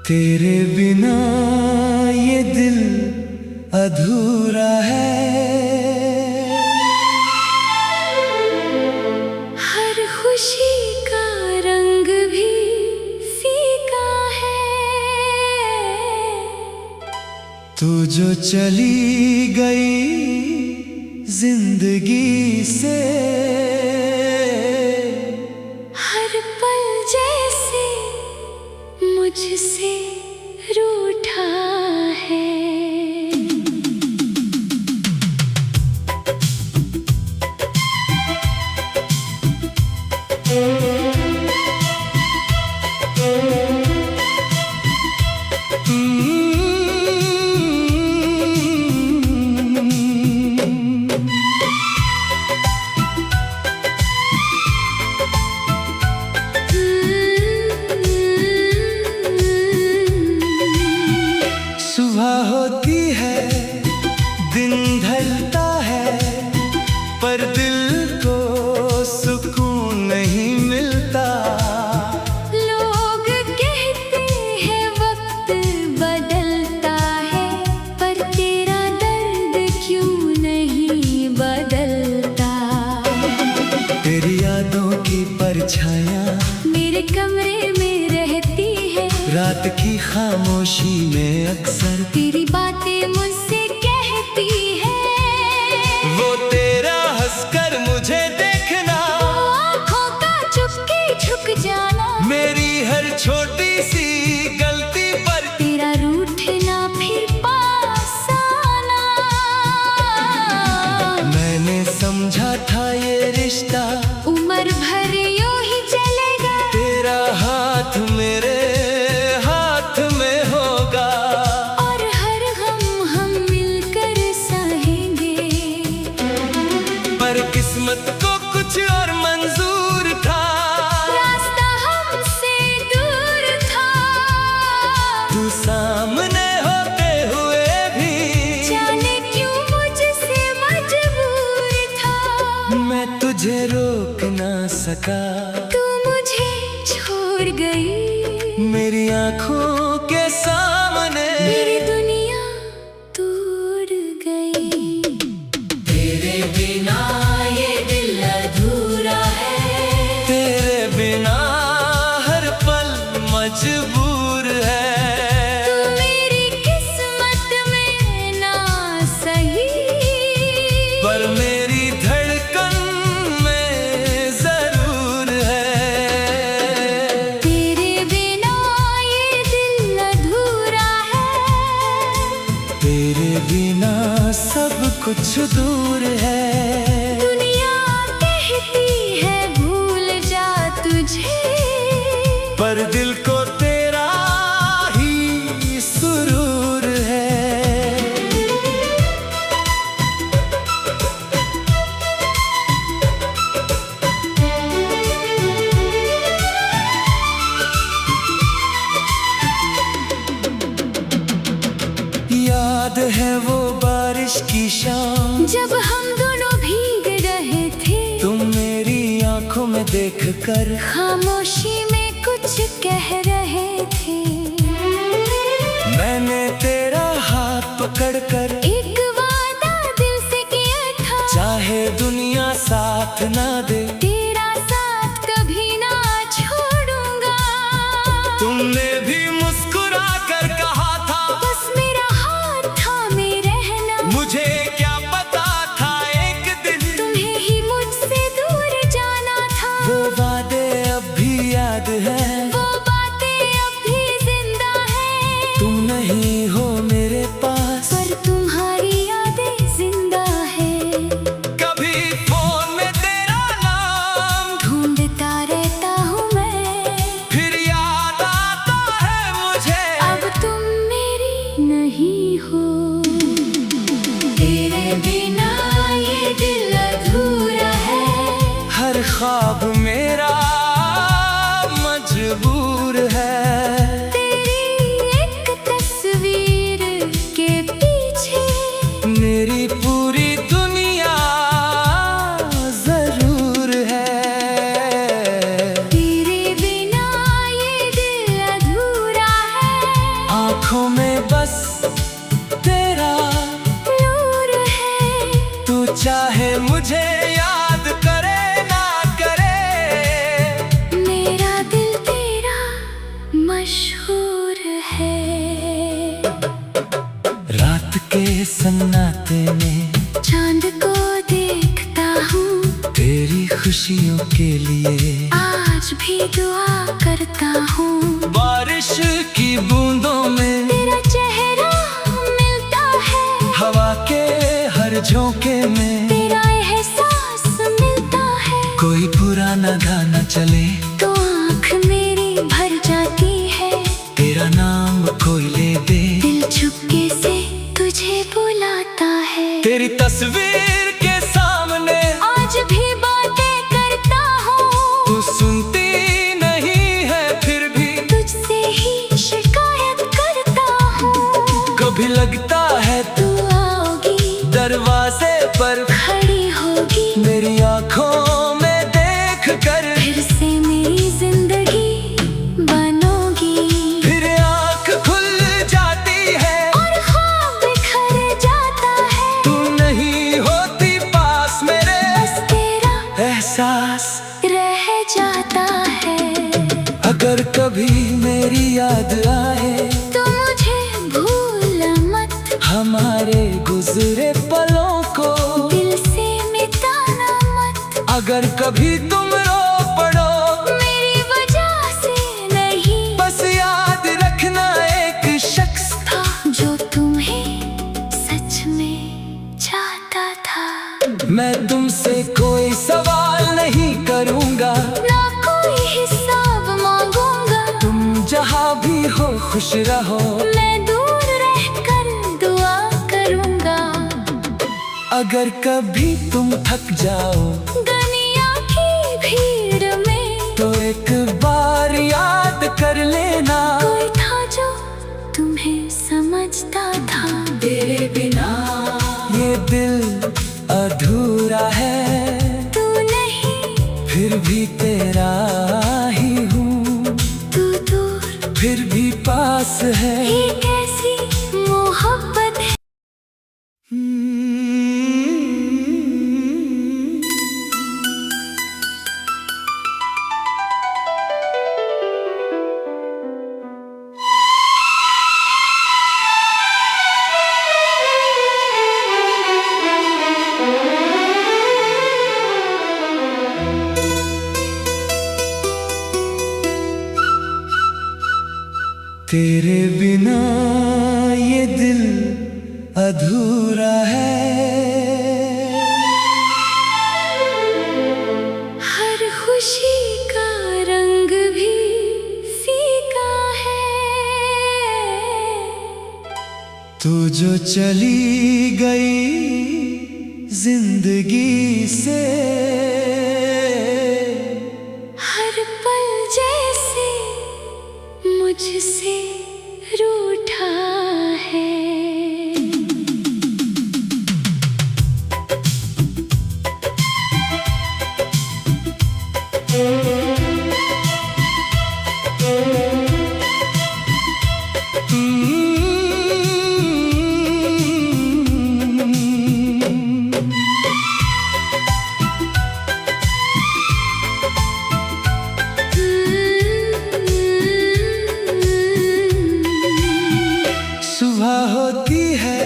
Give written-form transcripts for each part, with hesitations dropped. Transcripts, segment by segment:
तेरे बिना ये दिल अधूरा है। हर खुशी का रंग भी फीका है। तू जो चली गई जिंदगी से, हर पल जैसे मुझसे रूठा है। सुबह होती है, दिन ढलता है, पर दिल को सुकून नहीं मिलता। लोग कहते हैं वक्त बदलता है, पर तेरा दर्द क्यों नहीं बदलता। तेरी यादों की परछायां मेरे कमरे में रहती है, रात की खामोशी में अक्सर तेरी बातें मुझसे कहती है। वो तेरा हंसकर मुझे देखना, आँखों का चुपके झुक जाना, मेरी हर छोटी सी गलती पर तेरा रूठना फिर पास आना। मैंने समझा था ये रिश्ता उम्र भर यूं ही चलेगा, तेरा हाथ मेरे हाथ में होगा, और हर गम हम मिलकर सहेंगे। पर किस्मत को कुछ और मंजूर था, रास्ता हमसे दूर था। तू सामने होते हुए भी जाने क्यों मुझसे मजबूर था। मैं तुझे रोक ना सका, तू मुझे छोड़ गई, मेरी आंखों के सामने मेरी दुनिया टूट गई। तेरे बिना ये दिल अधूरा है, तेरे बिना हर पल मजबूर है। तू मेरी किस्मत में ना सही, पर मेरी धड़कन में जरूर है। तेरे बिना ये दिल अधूरा है, तेरे बिना सब कुछ दूर है। दुनिया कहती है भूल जा तुझे, पर दिल को तेरा ही सुरूर है। याद है वो बारिश की शाम, जब हम दोनों भीग रहे थे, तुम मेरी आंखों में देखकर खामोशी में कुछ कह रहे थे। मैंने तेरा हाथ पकड़कर एक वादा दिल से किया था, चाहे दुनिया साथ ना दे, तेरा साथ कभी ना छोड़ूंगा। तुमने भी मुस्कुरा कर कहा था, बस मेरा हाथ थामे रहना, मुझे क्या पता था एक दिन तुम्हें ही मुझसे दूर जाना था। वो वादे अब भी याद है, वो बातें अब भी जिंदा है, तुम नहीं हो मेरे पास, पर तुम्हारी यादें जिंदा है। कभी फोन में तेरा के सन्नाटे में चांद को देखता हूँ, तेरी खुशियों के लिए आज भी दुआ करता हूँ। बारिश की बूंदों में तेरा चेहरा मिलता है, हवा के हर झोंके में तेरा एहसास मिलता है। कोई पुराना गाना चले तो आँख मेरी भर जाती है, तेरा नाम कोई ले दे दिल चुपके से तुझे बुलाता है। तेरी तस्वीर के सामने आज भी बातें करता हूँ, तू सुनती नहीं है फिर भी तुझसे ही शिकायत करता हूँ। कभी लगता है तू आओगी, दरवाजे पर खड़ी होगी, मेरी आँखों में देख कर फिर से मेरी जिंदगी बनोगी। फिर आँख खुल जाती है और ख्वाब बिखर जाता है, तू नहीं होती पास मेरे, बस तेरा एहसास रह जाता है। अगर कभी मेरी याद आए तो मुझे भूल मत, हमारे गुजरे पलों को दिल से मिटाना मत। अगर कभी तुम रो पड़ो मेरी वजह से नहीं, बस याद रखना एक शख्स था जो तुम्हें सच में चाहता था। मैं तुमसे कोई सवाल नहीं करूँगा, ना कोई हिसाब मांगूंगा, तुम जहाँ भी हो खुश रहो। मैं दूर रहकर दुआ करूंगा। अगर कभी तुम थक जाओ दुनिया की भीड़ में तो एक बार याद कर लेना, कोई था जो तुम्हें समझता था। तेरे बिना ये दिल अधूरा है, तू नहीं फिर भी तेरा ही हूँ, तू दूर फिर भी पास है। ये कैसी मोहब्बत है। तेरे बिना ये दिल अधूरा है, हर खुशी का रंग भी फीका है। तू जो चली गई जिंदगी से, हर पल जैसे मुझसे रूठा है। सुबह होती है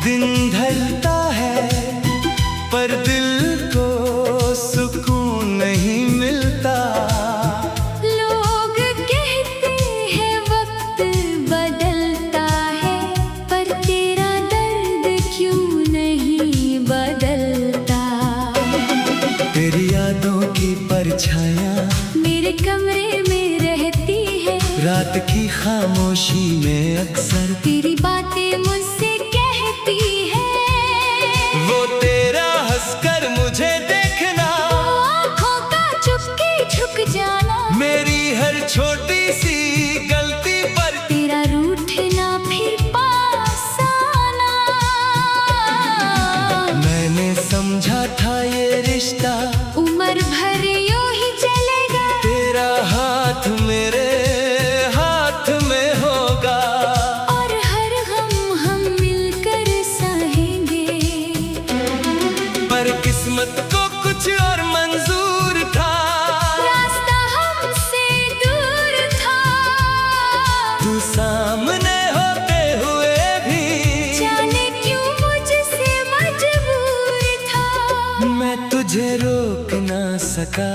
दिन ढलता है, पर दिल को सुकून नहीं मिलता। लोग कहते हैं वक्त बदलता है, पर तेरा दर्द क्यों नहीं बदलता। तेरी यादों की परछायां मेरे कमरे में रहती है, रात की खामोशी में अक्सर तेरी बातें मुझसे कहती है। वो तेरा हंसकर मुझे देखना, आँखों का चुपके झुक जाना, मेरी हर छोटी सी गलती पर तेरा रूठना फिर पास आना। मैंने समझा था ये रिश्ता उम्र भर यूं ही चलेगा, तेरा हाथ मेरे हाथ में होगा। और हर गम हम मिलकर सहेंगे। पर किस्मत को कुछ और मंजूर था, रास्ता हमसे दूर था। तू सामने होते हुए भी जाने सका।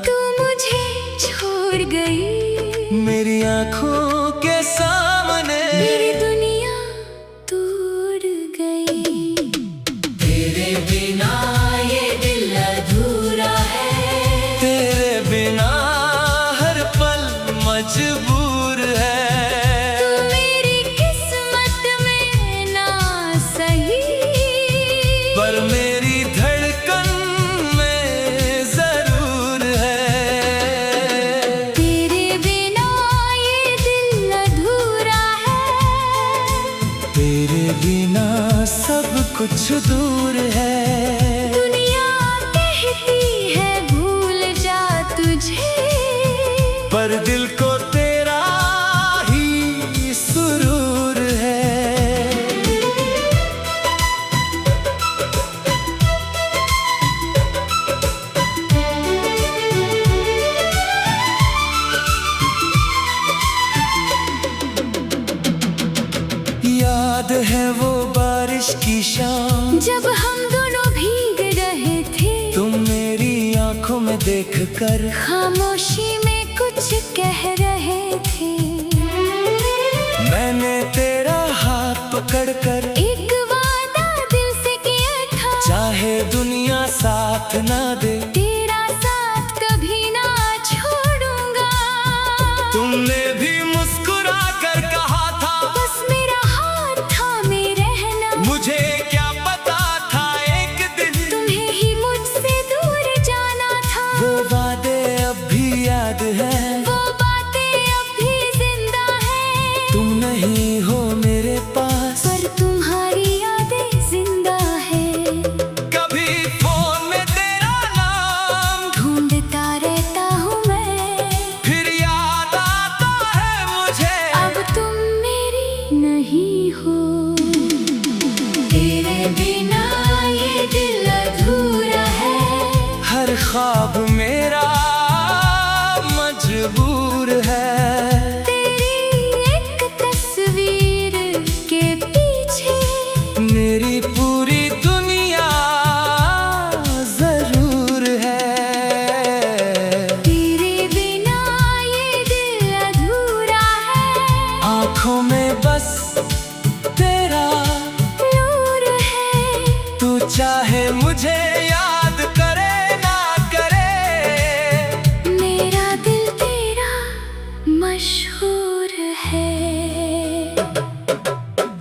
तू मुझे छोड़ गई मेरी आंखों के सामने मेरी दुनिया टूट गई। तेरे बिना ये दिल अधूरा है, तेरे बिना हर पल मजबूर है। तू मेरी किस्मत में ना सही, पर मेरी धड़कन में जरूर है। तेरे बिना ये दिल अधूरा है, तेरे बिना सब कुछ दूर है। दुनिया कहती है भूल जा तुझे, पर दिल को तेरा ही सुरूर है। याद है वो बारिश की शाम, जब हम दोनों भीग रहे थे। तुम मेरी आंखों में देखकर खामोशी में कुछ कह रहे थे। मैंने तेरा हाथ पकड़कर एक वादा दिल से किया था, चाहे दुनिया साथ ना दे, तेरा साथ कभी ना छोड़ूंगा। तुमने भी मुस्कुरा कर कहा था, बस मेरा हाथ थामे रहना। मुझे क्या पता था एक दिन तुम्हें ही मुझसे दूर जाना था। वो वादे अब भी याद है, वो बातें अब भी जिंदा है। तुम नहीं हो मेरे पास, पर तुम्हारी यादें जिंदा है। कभी फोन में तेरा नाम ढूंढता रहता हूँ मैं, फिर याद आता है मुझे। अब तुम मेरी नहीं हो। तेरे बिना ये दिल अधूरा है, हर ख्वाब मेरा मजबूर है। तेरी एक तस्वीर के पीछे मेरी पूरी दुनिया जरूर है। तेरे बिना ये दिल अधूरा है, आंखों में बस तेरा नूर है। तू चाहे मुझे याद करे ना करे, मेरा दिल तेरा मशहूर है।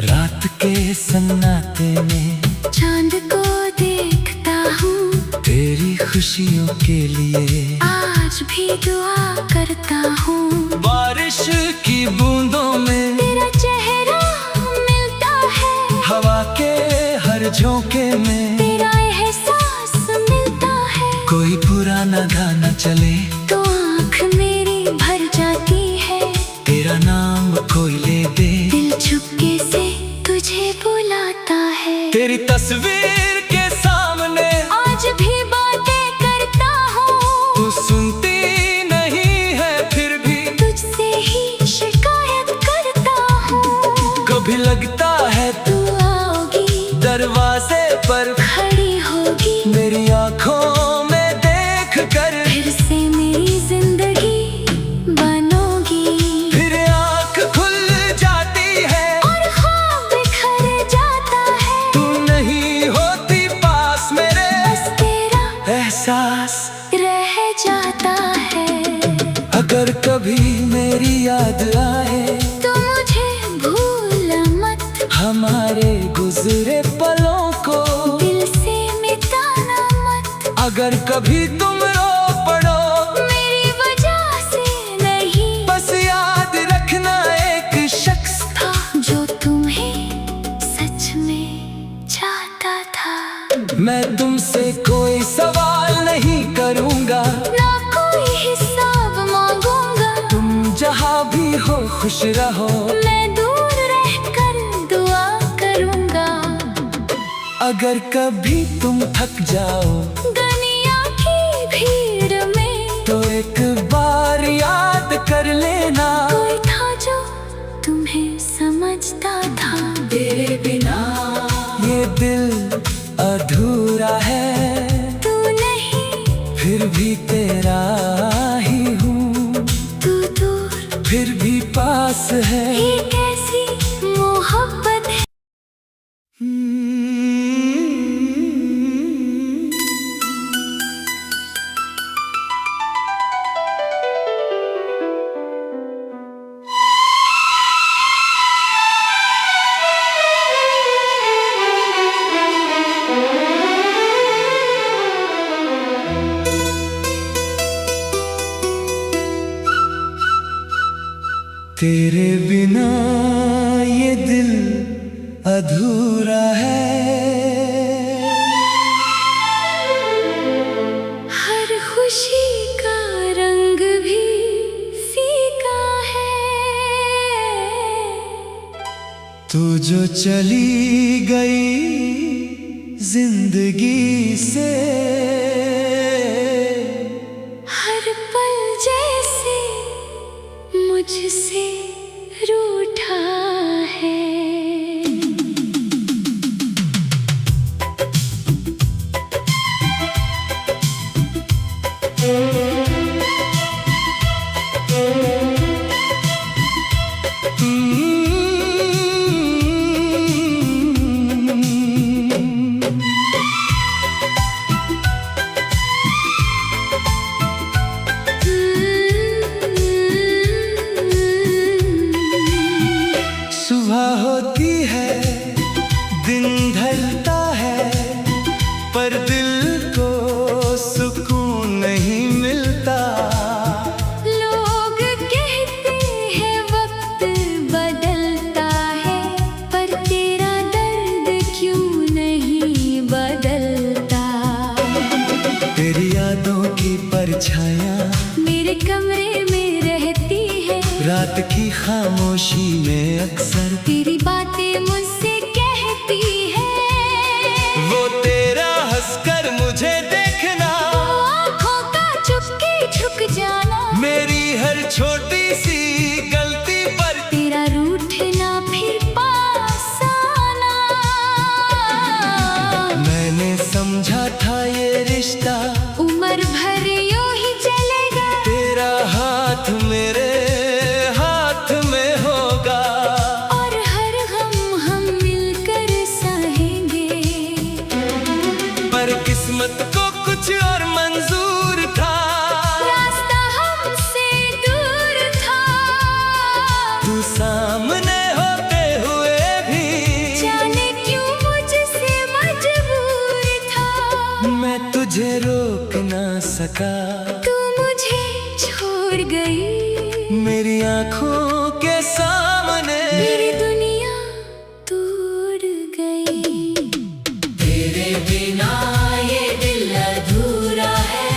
रात के सन्नाटे में चांद को देखता हूँ, तेरी खुशियों के लिए आज भी दुआ करता हूँ। बारिश की बूंदों में तेरा चेहरा मिलता है, हवा के हर झोंके में तेरा एहसास मिलता है। कोई पुराना गाना चले तो आँख मेरी भर जाती है, तेरा नाम कोई ले दे, दिल चुपके से तुझे बुलाता है। तेरी तस्वीर के सामने आज भी बातें करता हूँ, तू सुनती नहीं है फिर भी तुझसे ही शिकायत करता हूँ। कभी लगता है तू आओगी, दरवाजे पर खड़ी होगी, मेरी आंखों में देख कर फिर से मेरी जिंदगी बनोगी। फिर आंख खुल जाती है और ख्वाब बिखर जाता है, तू नहीं होती पास मेरे, बस तेरा एहसास रह जाता है। अगर कभी मेरी याद आए तो मुझे भूल मत, हमारे गुजरे पलों को दिल से मिटाना मत। अगर कभी तुम रो पड़ो मेरी वजह से नहीं, बस याद रखना एक शख्स था जो तुम्हें सच में चाहता था। मैं तुमसे कोई सवाल नहीं करूंगा, ना कोई हिसाब मांगूंगा। तुम जहाँ भी हो खुश रहो, मैं दूर रहकर दुआ करूंगा। अगर कभी तुम थक जाओ दुनिया की भीड़ में तो एक बार याद कर लेना, कोई था जो तुम्हें समझता था। तेरे बिना ये दिल अधूरा है, तू नहीं, फिर भी तेरा ही हूँ, तू दूर फिर भी पास है। ये कैसी मोहब्बत है। तेरे बिना ये दिल अधूरा है। हर खुशी का रंग भी फीका है। तू जो चली गई जिंदगी से, हर पल जैसे मुझसे रूठा है। सुबह होती है, दिन ढलता है, पर दिल को सुकून नहीं मिलता। लोग कहते हैं वक्त बदलता है, पर तेरा दर्द क्यों नहीं बदलता। तेरी यादों की परछाइयाँ मेरे कमरे में रहती है, रात की खामोशी में अक्सर तेरी बातें मुझसे कहती है। वो तेरा हंसकर मुझे देखना, आँखों का चुपके झुक जाना, मेरी हर छोटी सी गलती पर तेरा रूठना फिर पास आना। मैंने समझा था ये रिश्ता उम्र भर यूं ही चलेगा, तेरा हाथ मेरे हाथ में होगा। और हर गम हम मिलकर सहेंगे। पर किस्मत को कुछ और मंजूर था, रास्ता हमसे दूर था। तू सामने होते हुए भी जाने क्यों मुझसे मजबूर था। मैं तुझे रोक ना सका। तू मुझे छोड़ गई, मेरी आंखों के सामने मेरी दुनिया टूट गई। तेरे बिना ये दिल अधूरा है,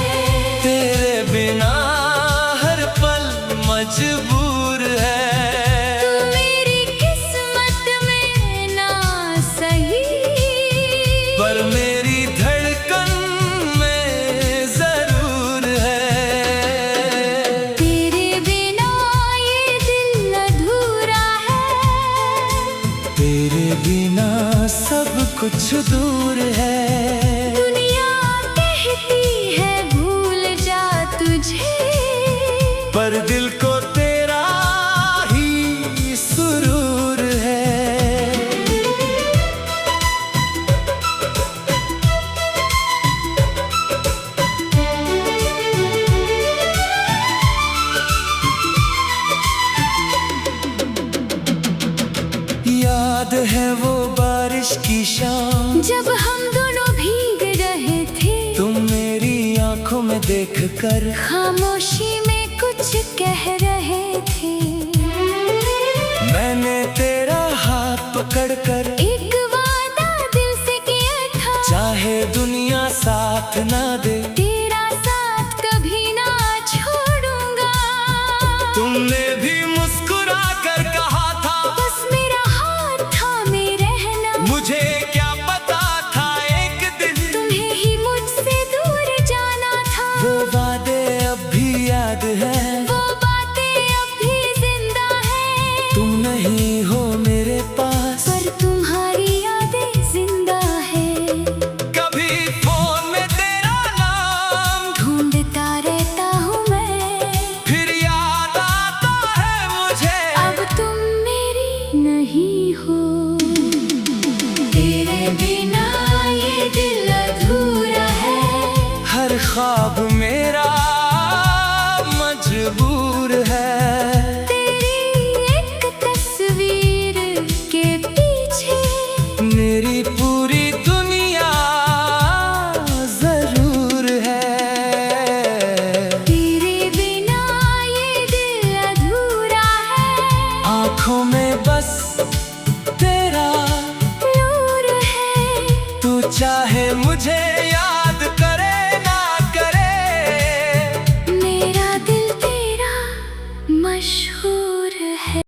तेरे बिना हर पल मजबूर है। तू मेरी किस्मत में ना सही, पर मेरी धड़कन में जरूर है। तेरे बिना ये दिल अधूरा है, तेरे बिना सब कुछ दूर है। दुनिया कहती है भूल जा तुझे, पर दिल को तेरा ही सुरूर है। याद है वो बारिश की शाम, जब हम दोनों भीग रहे थे। तुम मेरी आंखों में देखकर खामोशी में कुछ कह रहे थे। मैंने तेरा हाथ पकड़कर एक वादा दिल से किया था, चाहे दुनिया साथ ना दे,